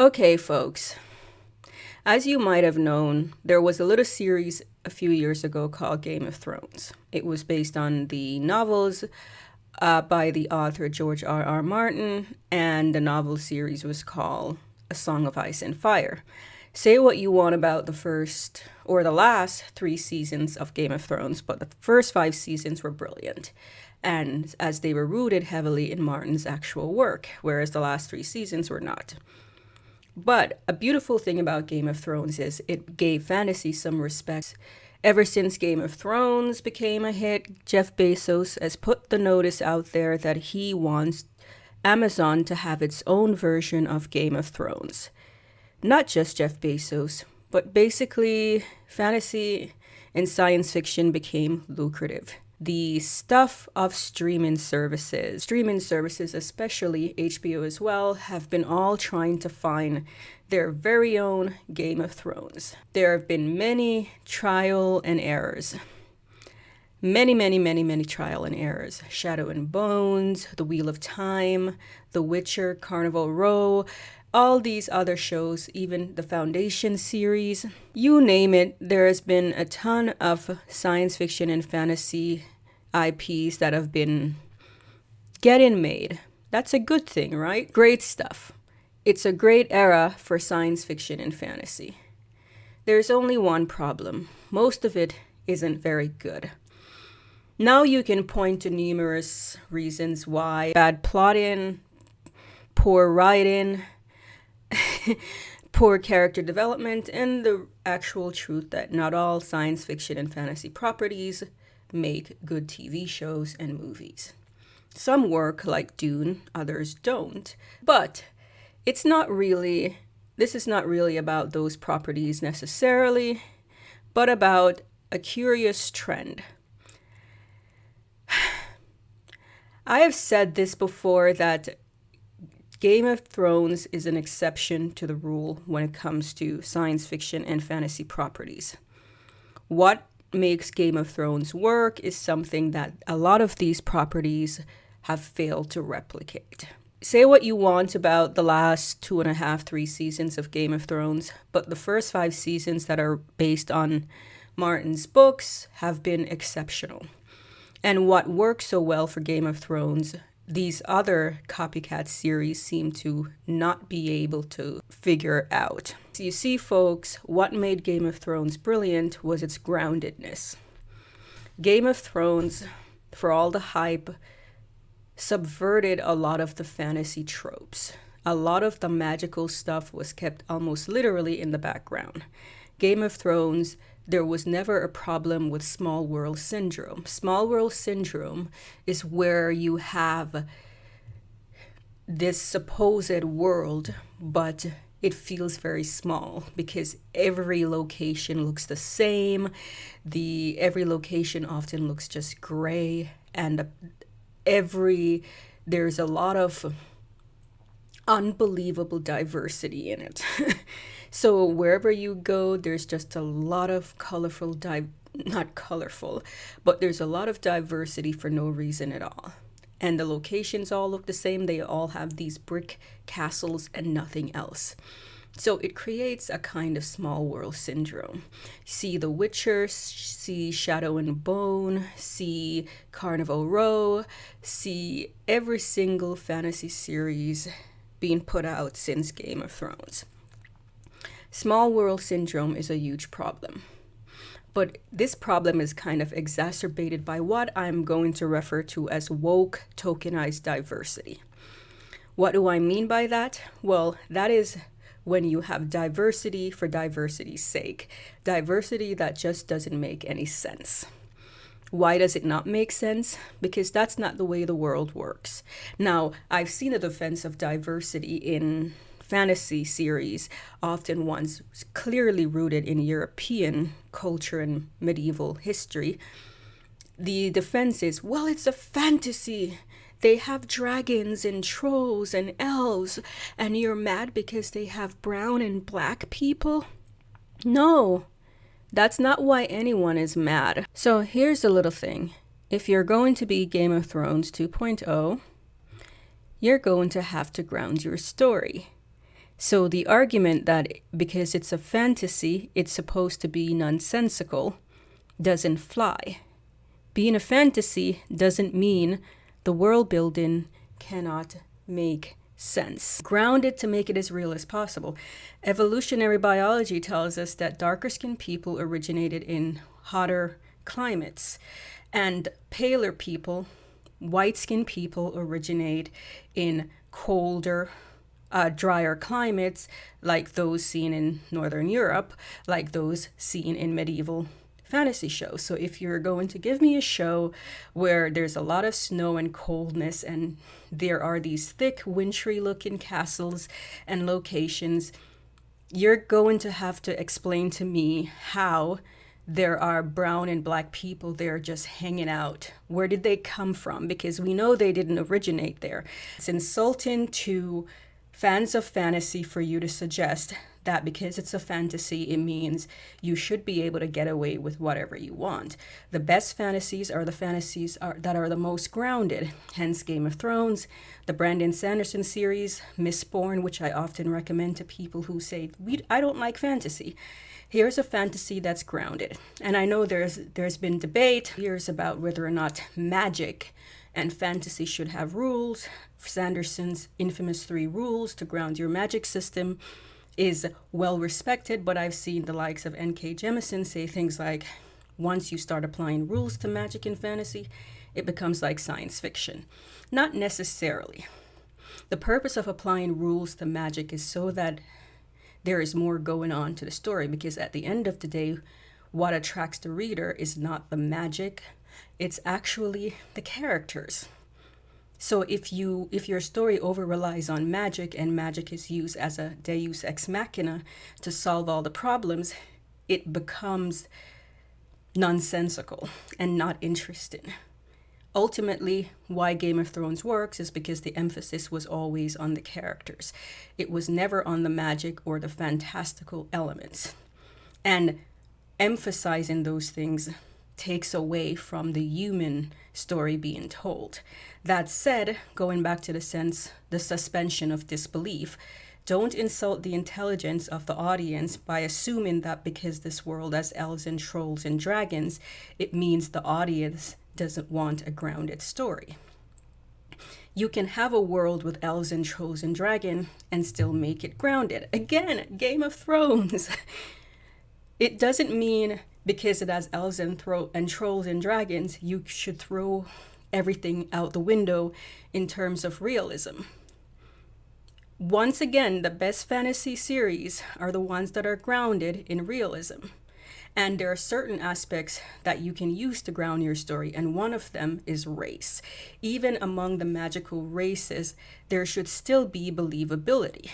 Okay, folks. As you might have known, there was a little series a few years ago called Game of Thrones. It was based on the novels by the author George R.R. Martin, and the novel series was called A Song of Ice and Fire. Say what you want about the first or the last 3 seasons of Game of Thrones, but the first 5 seasons were brilliant. And as they were rooted heavily in Martin's actual work, whereas the last 3 seasons were not. But a beautiful thing about Game of Thrones is it gave fantasy some respect. Ever since Game of Thrones became a hit, Jeff Bezos has put the notice out there that he wants Amazon to have its own version of Game of Thrones. Not just Jeff Bezos, but basically fantasy and science fiction became lucrative. The stuff of streaming services, especially HBO as well, have been all trying to find their very own Game of Thrones. There have been many trial and errors. Many trial and errors. Shadow and Bones, The Wheel of Time, The Witcher, Carnival Row, all these other shows, even the Foundation series, you name it, there has been a ton of science fiction and fantasy IPs that have been getting made. That's a good thing, right? Great stuff. It's a great era for science fiction and fantasy. There's only one problem. Most of it isn't very good. Now you can point to numerous reasons why: bad plotting, poor writing, poor character development, and the actual truth that not all science fiction and fantasy properties make good TV shows and movies. Some work like Dune, others don't. But this is not really about those properties necessarily, but about a curious trend. I have said this before, that Game of Thrones is an exception to the rule when it comes to science fiction and fantasy properties. What makes Game of Thrones work is something that a lot of these properties have failed to replicate. Say what you want about the last 2.5, 3 seasons of Game of Thrones, but the first 5 seasons that are based on Martin's books have been exceptional. And what works so well for Game of Thrones, these other copycat series seem to not be able to figure out. So you see, folks, what made Game of Thrones brilliant was its groundedness. Game of Thrones, for all the hype, subverted a lot of the fantasy tropes. A lot of the magical stuff was kept almost literally in the background. Game of Thrones, there was never a problem with small world syndrome. Small world syndrome is where you have this supposed world, but it feels very small because every location looks the same. Every location often looks just gray, and there's a lot of unbelievable diversity in it. So wherever you go, there's just a lot of not colorful, but there's a lot of diversity for no reason at all. And the locations all look the same. They all have these brick castles and nothing else. So it creates a kind of small world syndrome. See The Witcher, see Shadow and Bone, see Carnival Row, see every single fantasy series being put out since Game of Thrones. Small world syndrome is a huge problem. But this problem is kind of exacerbated by what I'm going to refer to as woke tokenized diversity. What do I mean by that? Well, that is when you have diversity for diversity's sake. Diversity that just doesn't make any sense. Why does it not make sense? Because that's not the way the world works. Now, I've seen a defense of diversity in fantasy series, often ones clearly rooted in European culture and medieval history. The defense is, well, it's a fantasy. They have dragons and trolls and elves, and you're mad because they have brown and black people? No, that's not why anyone is mad. So here's a little thing. If you're going to be Game of Thrones 2.0, you're going to have to ground your story. So the argument that because it's a fantasy, it's supposed to be nonsensical doesn't fly. Being a fantasy doesn't mean the world building cannot make sense. Ground it to make it as real as possible. Evolutionary biology tells us that darker skinned people originated in hotter climates, and paler people, white skinned people, originate in colder, drier climates like those seen in Northern Europe, like those seen in medieval fantasy shows. So if you're going to give me a show where there's a lot of snow and coldness and there are these thick, wintry looking castles and locations, you're going to have to explain to me how there are brown and black people there just hanging out. Where did they come from? Because we know they didn't originate there. It's insulting to fans of fantasy for you to suggest that because it's a fantasy, it means you should be able to get away with whatever you want. The best fantasies are the fantasies that are the most grounded, hence Game of Thrones, the Brandon Sanderson series, Mistborn, which I often recommend to people who say, I don't like fantasy. Here's a fantasy that's grounded. And I know there's been debate years about whether or not magic and fantasy should have rules. Sanderson's infamous 3 rules to ground your magic system is well respected, but I've seen the likes of N.K. Jemisin say things like, once you start applying rules to magic and fantasy, it becomes like science fiction. Not necessarily. The purpose of applying rules to magic is so that there is more going on to the story, because at the end of the day, what attracts the reader is not the magic, it's actually the characters. So if your story over relies on magic and magic is used as a deus ex machina to solve all the problems, it becomes nonsensical and not interesting. Ultimately, why Game of Thrones works is because the emphasis was always on the characters. It was never on the magic or the fantastical elements. And emphasizing those things takes away from the human story being told. That said, going back to the suspension of disbelief, don't insult the intelligence of the audience by assuming that because this world has elves and trolls and dragons, it means the audience doesn't want a grounded story. You can have a world with elves and trolls and dragon and still make it grounded. Again, Game of Thrones. It doesn't mean because it has elves and trolls and dragons, you should throw everything out the window in terms of realism. Once again, the best fantasy series are the ones that are grounded in realism. And there are certain aspects that you can use to ground your story, and one of them is race. Even among the magical races, there should still be believability.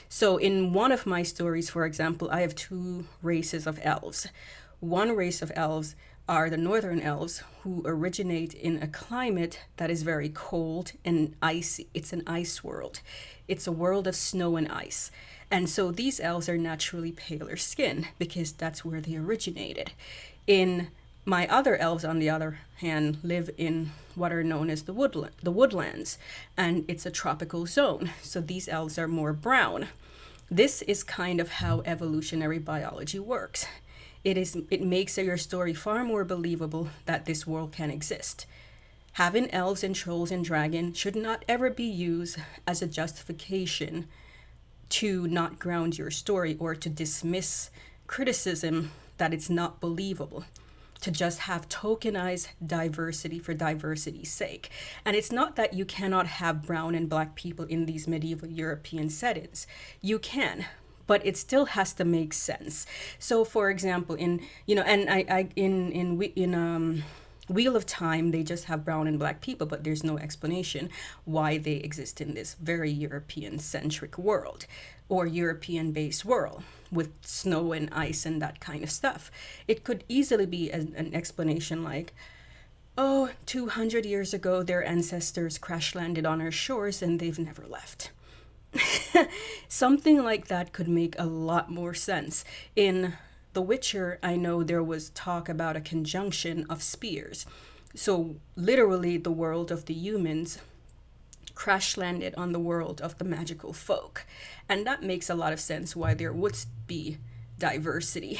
So in one of my stories, for example, I have 2 races of elves. One race of elves are the northern elves, who originate in a climate that is very cold and icy. It's an ice world. It's a world of snow and ice. And so these elves are naturally paler skinned because that's where they originated. In my other elves, on the other hand, live in what are known as the woodlands, and it's a tropical zone. So these elves are more brown. This is kind of how evolutionary biology works. It makes your story far more believable that this world can exist. Having elves and trolls and dragons should not ever be used as a justification to not ground your story or to dismiss criticism that it's not believable, to just have tokenized diversity for diversity's sake. And it's not that you cannot have brown and black people in these medieval European settings. You can, but it still has to make sense. So for example, in Wheel of Time, they just have brown and black people, but there's no explanation why they exist in this very European-centric world or European-based world with snow and ice and that kind of stuff. It could easily be an explanation like, 200 years ago, their ancestors crash-landed on our shores and they've never left. Something like that could make a lot more sense. In The Witcher, I know there was talk about a conjunction of spears. So literally the world of the humans crash landed on the world of the magical folk. And that makes a lot of sense why there would be diversity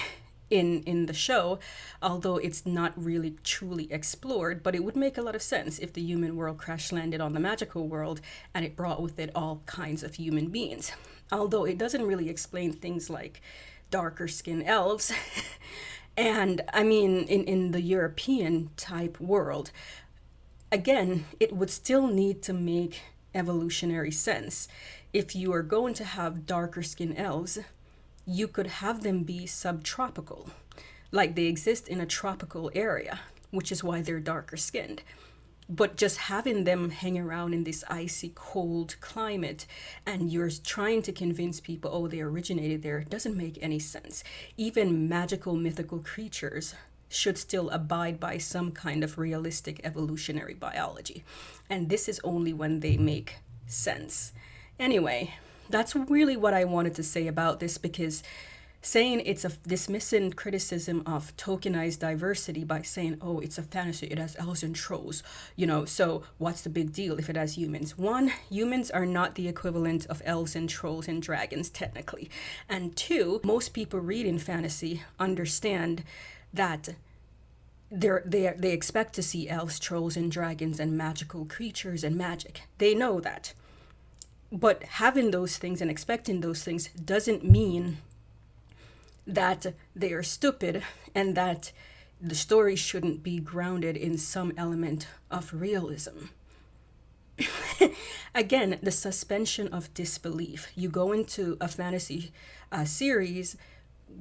in the show, although it's not really truly explored. But it would make a lot of sense if the human world crash landed on the magical world and it brought with it all kinds of human beings. Although it doesn't really explain things like darker skinned elves. And I mean, in the European type world, again, it would still need to make evolutionary sense. If you are going to have darker skinned elves, you could have them be subtropical, like they exist in a tropical area, which is why they're darker skinned. But just having them hang around in this icy cold climate and you're trying to convince people, oh, they originated there, doesn't make any sense. Even magical mythical creatures should still abide by some kind of realistic evolutionary biology. And this is only when they make sense. Anyway, that's really what I wanted to say about this, because saying it's a dismissing criticism of tokenized diversity by saying, oh, it's a fantasy, it has elves and trolls, so what's the big deal if it has humans? One, humans are not the equivalent of elves and trolls and dragons technically. And two, most people reading fantasy understand that they expect to see elves, trolls, and dragons and magical creatures and magic. They know that. But having those things and expecting those things doesn't mean that they are stupid and that the story shouldn't be grounded in some element of realism. Again, the suspension of disbelief. You go into a fantasy series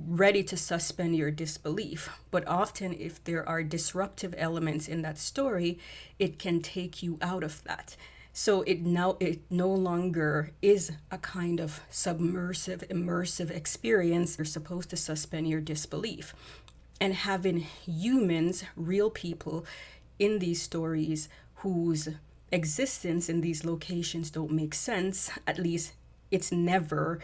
ready to suspend your disbelief, but often if there are disruptive elements in that story, it can take you out of that. So it no longer is a kind of submersive, immersive experience. You're supposed to suspend your disbelief. And having humans, real people, in these stories whose existence in these locations don't make sense, at least it's never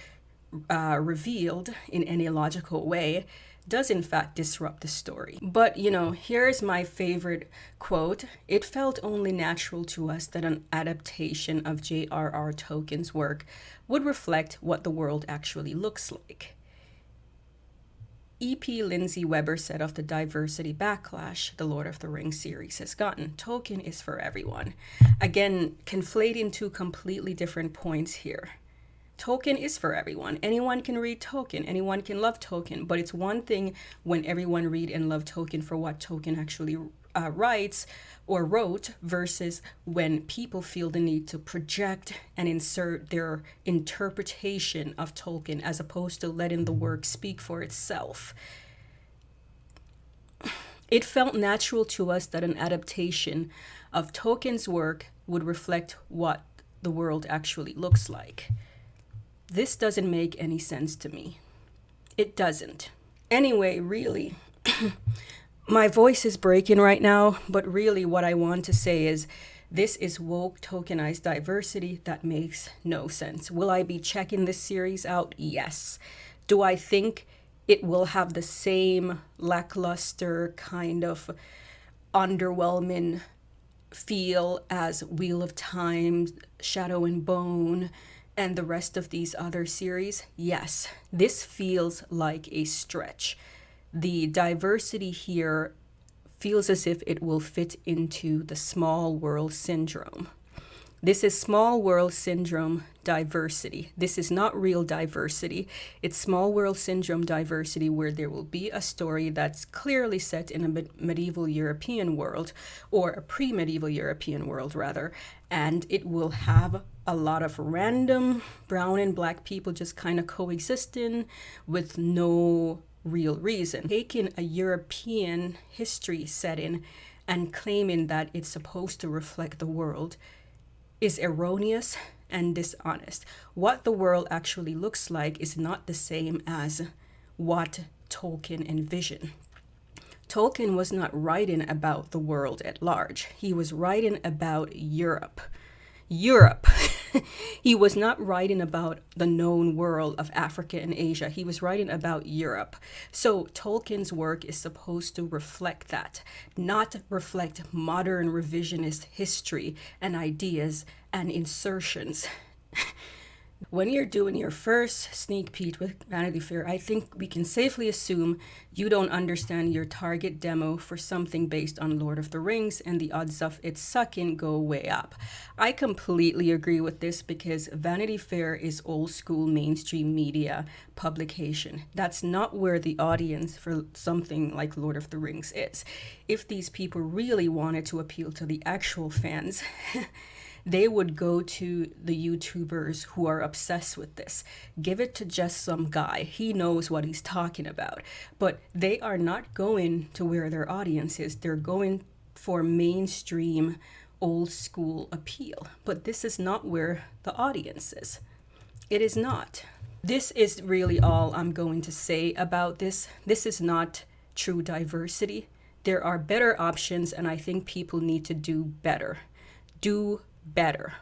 revealed in any logical way, does in fact disrupt the story. But here's my favorite quote. It felt only natural to us that an adaptation of J.R.R. Tolkien's work would reflect what the world actually looks like. E.P. Lindsay Weber said of the diversity backlash the Lord of the Rings series has gotten, Tolkien is for everyone. Again, conflating two completely different points here. Tolkien is for everyone. Anyone can read Tolkien. Anyone can love Tolkien. But it's one thing when everyone read and love Tolkien for what Tolkien actually writes or wrote, versus when people feel the need to project and insert their interpretation of Tolkien as opposed to letting the work speak for itself. It felt natural to us that an adaptation of Tolkien's work would reflect what the world actually looks like. This doesn't make any sense to me. It doesn't. Anyway, really, my voice is breaking right now, but really what I want to say is this is woke tokenized diversity that makes no sense. Will I be checking this series out? Yes. Do I think it will have the same lackluster kind of underwhelming feel as Wheel of Time, Shadow and Bone, and the rest of these other series? Yes, this feels like a stretch. The diversity here feels as if it will fit into the small world syndrome. This is small world syndrome diversity. This is not real diversity. It's small world syndrome diversity where there will be a story that's clearly set in a medieval European world, or a pre-medieval European world rather, and it will have a lot of random brown and black people just kind of coexisting with no real reason. Taking a European history setting and claiming that it's supposed to reflect the world is erroneous and dishonest. What the world actually looks like is not the same as what Tolkien envisioned. Tolkien was not writing about the world at large. He was writing about Europe. Europe. He was not writing about the known world of Africa and Asia. He was writing about Europe. So Tolkien's work is supposed to reflect that, not reflect modern revisionist history and ideas and insertions. When you're doing your first sneak peek with Vanity Fair, I think we can safely assume you don't understand your target demo for something based on Lord of the Rings, and the odds of it sucking go way up. I completely agree with this because Vanity Fair is old school mainstream media publication. That's not where the audience for something like Lord of the Rings is. If these people really wanted to appeal to the actual fans, they would go to the YouTubers who are obsessed with this. Give it to just some guy. He knows what he's talking about. But they are not going to where their audience is. They're going for mainstream, old school appeal. But this is not where the audience is. It is not. This is really all I'm going to say about this. This is not true diversity. There are better options, and I think people need to do better. Do better.